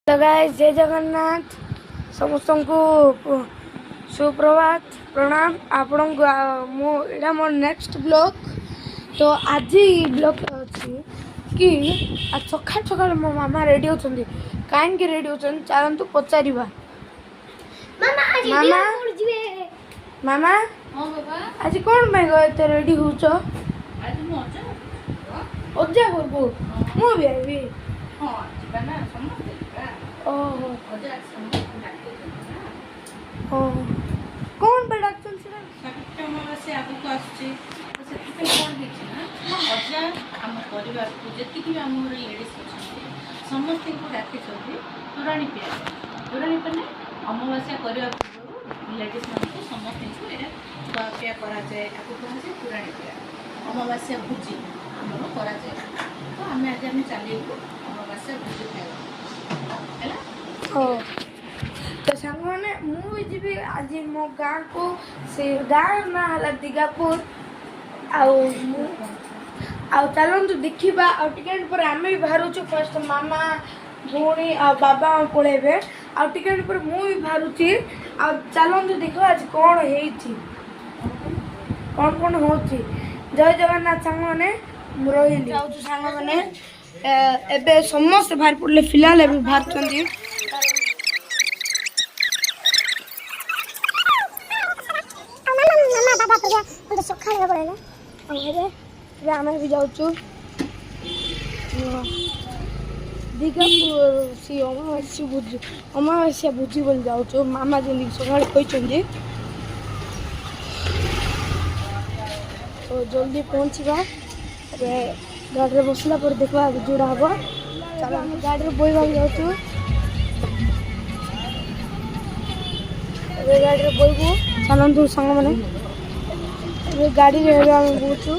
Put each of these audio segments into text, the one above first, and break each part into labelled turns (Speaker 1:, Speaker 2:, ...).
Speaker 1: Guys जय जगन्नाथ समस्त को सुप्रभात प्रणाम आपण को मोर नेक्स्ट ब्लॉग। तो आज ब्लॉग अच्छी कि आज सका सका मो मामा रेडी होती कहीं रेडी होती चलतु पचार मामा मामा आज कौन एत रेडी हो अजा घर को मुझे भी ओहो कौन पे डाक्टर
Speaker 2: से आगक आसुचे कौन ना अजा आम परिवार को जी भी आम लेडीज अच्छा समस्त को डाकी तोराणी पिया तोराणी पे अमावास्या करने पूर्व लेडीज मान समस्त को खुआ पिया कराए कहुए तोराणी पिया अमावास्या भोजी आम कराए तो आम आज आम चलू अमावास्या भोजी खाଇବା
Speaker 1: तो सांग मैंने मुझे आज मो गाँ को से गाँ ना है दिगापुर चलतु देखा टिकेट पर आम भी बाहर फर्स्ट मामा भौणी बाबा पलैबे टिकेट पर मुझे बाहर चलतु देख आज कौन कौन कौन हो जय जगन्नाथ सांग मैंने रही सांग मैंने एबे समस्त बाहर पड़े फिलहाल एबे बाहर भी जाऊँ दिगापुर सी अमावास्या भोजी बोल जाऊँ मामा जमी सका कहते तो जल्दी पहुँचवा गाड़ी में बसला पर देखा जोड़ा हम चल गाड़ी में बहवा जाऊँ गाड़ी में बहबू चलतु सांग मैंने गाड़ी में आम बोचु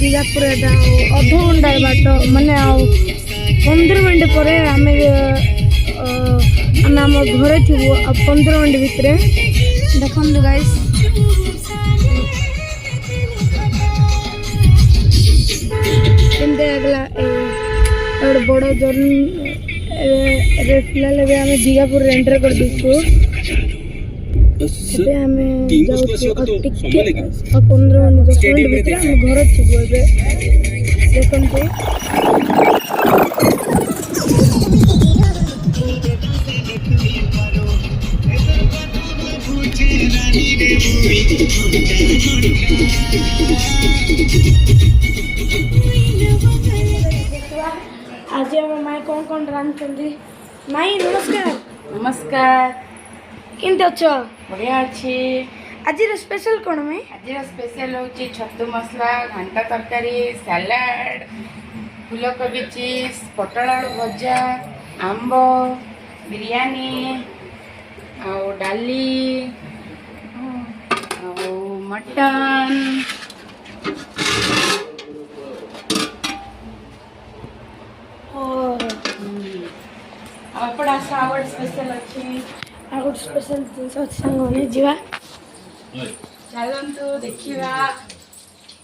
Speaker 1: दिगापुर अध घंटा बाट माने 15 मिनट पर आम घर थी 15 मिनट भितर देखो गाइस बड़ जर्नी फिलहाल आम दिगापुर एंटर कर दीचु 15 मिनट 10 मिनट भितर आम घर थी देखते आज आम माई कौन कौन रांधुंट माई नमस्कार
Speaker 2: नमस्कार
Speaker 1: केमती अच्छ
Speaker 2: बढ़िया अच्छी
Speaker 1: आज स्पेशल कौन मैं
Speaker 2: आज स्पेशल हूँ छतु मसला घंटा तरकारी सैलाड फूलकोबी चिप्स पटल आलू भजा आंब बिरयानी डाली मटन और आवर स्पेशल अच्छी
Speaker 1: गोटे स्पेशल जिन अच्छे जीवा
Speaker 2: चलतु देखा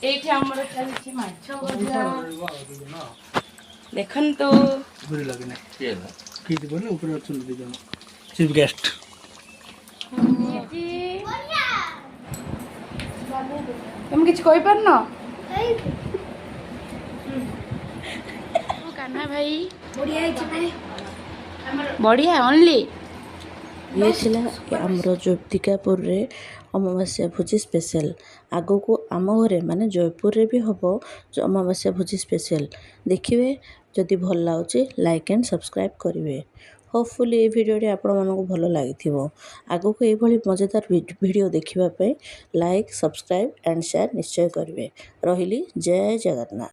Speaker 2: ये आमर चलती माछ भजा देखु
Speaker 3: चीफ गेस्ट
Speaker 2: तुम किसी कही पारन कान्हा भाई बढ़िया ओनली
Speaker 4: ये थिला आमर जो दिगापुर रे अमावास्या भोजी स्पेशल आगो को आम घरे माने जयपुर रे भी हम जो अमावास्या भोजी स्पेशल देखिए जदि भल लागे लाइक एंड सब्सक्राइब करेंगे। होपफुली ये वीडियो आपण मानक भल लगी आगो को ये मजेदार वीडियो देखिबा पे लाइक सब्सक्राइब एंड शेयर निश्चय करेंगे। रही जय जगन्नाथ।